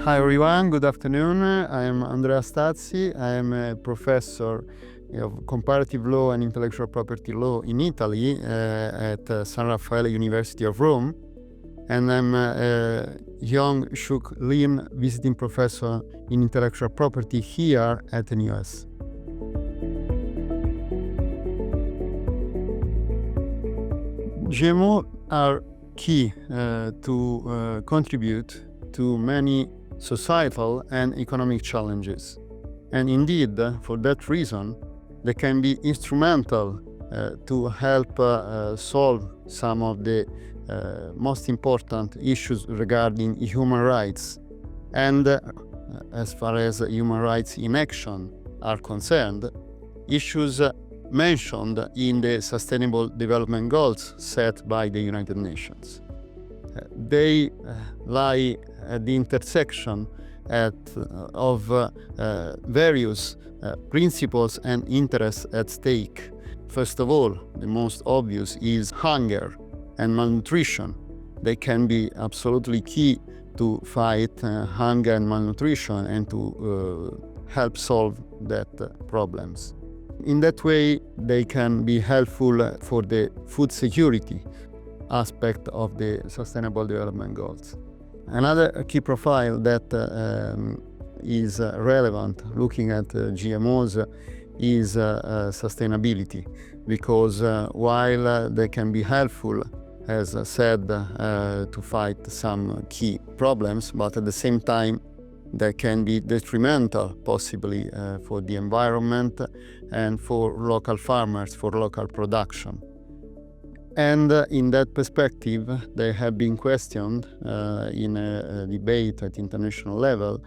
Hi everyone, good afternoon. I am Andrea Stazi. I am a professor of comparative law and intellectual property law in Italy at San Raffaele University of Rome. And I'm a Yong Lim visiting professor in intellectual property here at the US. GMO are key to contribute to many societal and economic challenges. And indeed, for that reason, they can be instrumental to help solve some of the most important issues regarding human rights. And as far as human rights in action are concerned, issues mentioned in the Sustainable Development Goals set by the United Nations. They lie at the intersection of various principles and interests at stake. First of all, the most obvious is hunger and malnutrition. They can be absolutely key to fight hunger and malnutrition and to help solve that problems. In that way, they can be helpful for the food security aspect of the Sustainable Development Goals. Another key profile that is relevant looking at GMOs is sustainability, because while they can be helpful, as I said, to fight some key problems, but at the same time they can be detrimental possibly for the environment and for local farmers, for local production. And in that perspective, they have been questioned in a debate at international level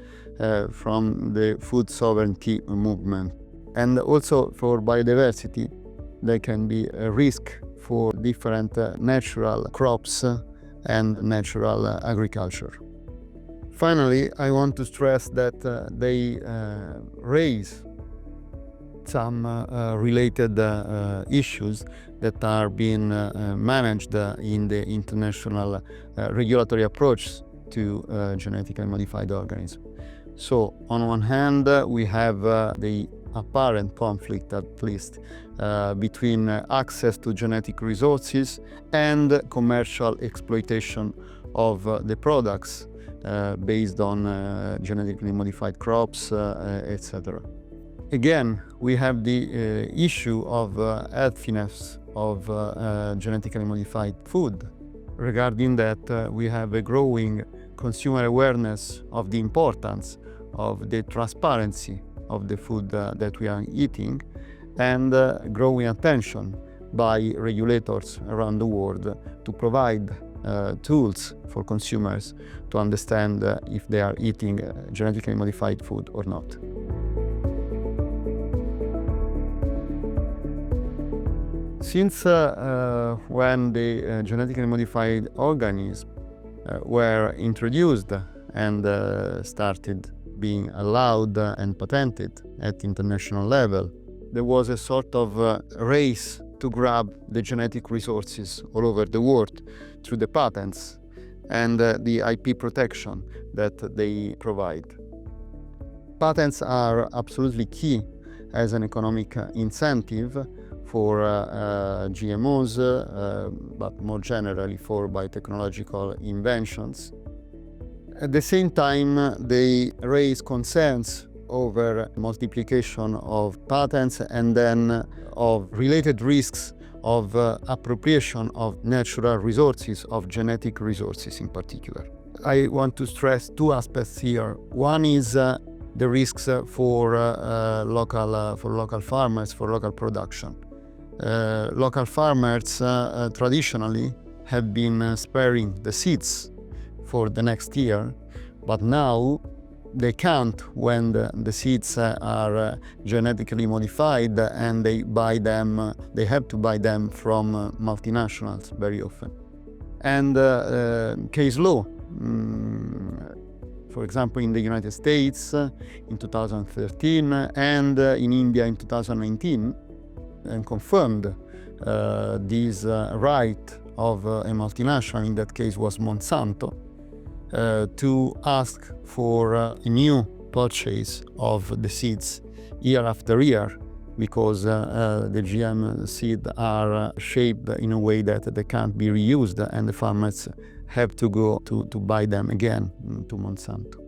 from the food sovereignty movement. And also for biodiversity, they can be a risk for different natural crops and natural agriculture. Finally, I want to stress that they raise some related issues that are being managed in the international regulatory approach to genetically modified organisms. So, on one hand, we have the apparent conflict, at least, between access to genetic resources and commercial exploitation of the products based on genetically modified crops, etc. Again, we have the issue of healthiness of genetically modified food. Regarding that, we have a growing consumer awareness of the importance of the transparency of the food that we are eating, and growing attention by regulators around the world to provide tools for consumers to understand if they are eating genetically modified food or not. Since when the genetically modified organisms were introduced and started being allowed and patented at international level, there was a sort of race to grab the genetic resources all over the world through the patents and the IP protection that they provide. Patents are absolutely key as an economic incentive for GMOs, but more generally for biotechnological inventions. At the same time, they raise concerns over multiplication of patents and then of related risks of appropriation of natural resources, of genetic resources in particular. I want to stress two aspects here. One is the risks for local farmers, for local production. Local farmers traditionally have been sparing the seeds for the next year, but now they can't when the seeds are genetically modified, and they have to buy them from multinationals very often. And case law, for example, in the United States in 2013 and in India in 2019, and confirmed this right of a multinational, in that case was Monsanto, to ask for a new purchase of the seeds year after year, because the GM seeds are shaped in a way that they can't be reused, and the farmers have to go to buy them again to Monsanto.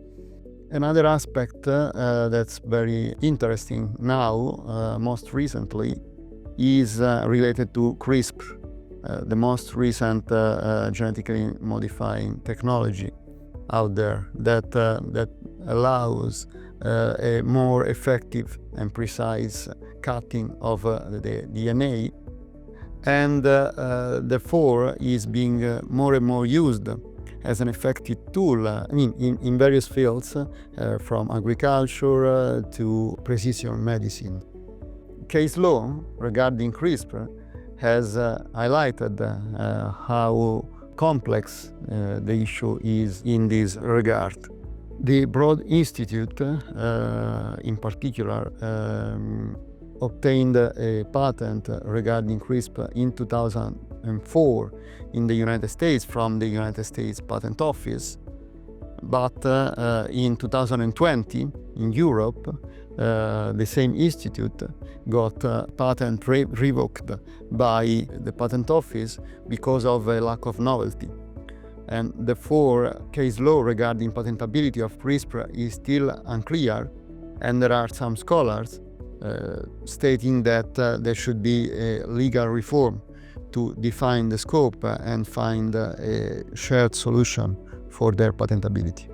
Another aspect that's very interesting now, most recently, is related to CRISPR, the most recent genetically modifying technology out there that allows a more effective and precise cutting of the DNA, and therefore is being more and more used as an effective tool in various fields, from agriculture to precision medicine. Case law regarding CRISPR has highlighted how complex the issue is in this regard. The Broad Institute, in particular, obtained a patent regarding CRISPR in 2004 in the United States from the United States Patent Office. But in 2020, in Europe, the same institute got patent revoked by the Patent Office because of a lack of novelty. And therefore, case law regarding patentability of CRISPR is still unclear, and there are some scholars stating that there should be a legal reform to define the scope and find a shared solution for their patentability.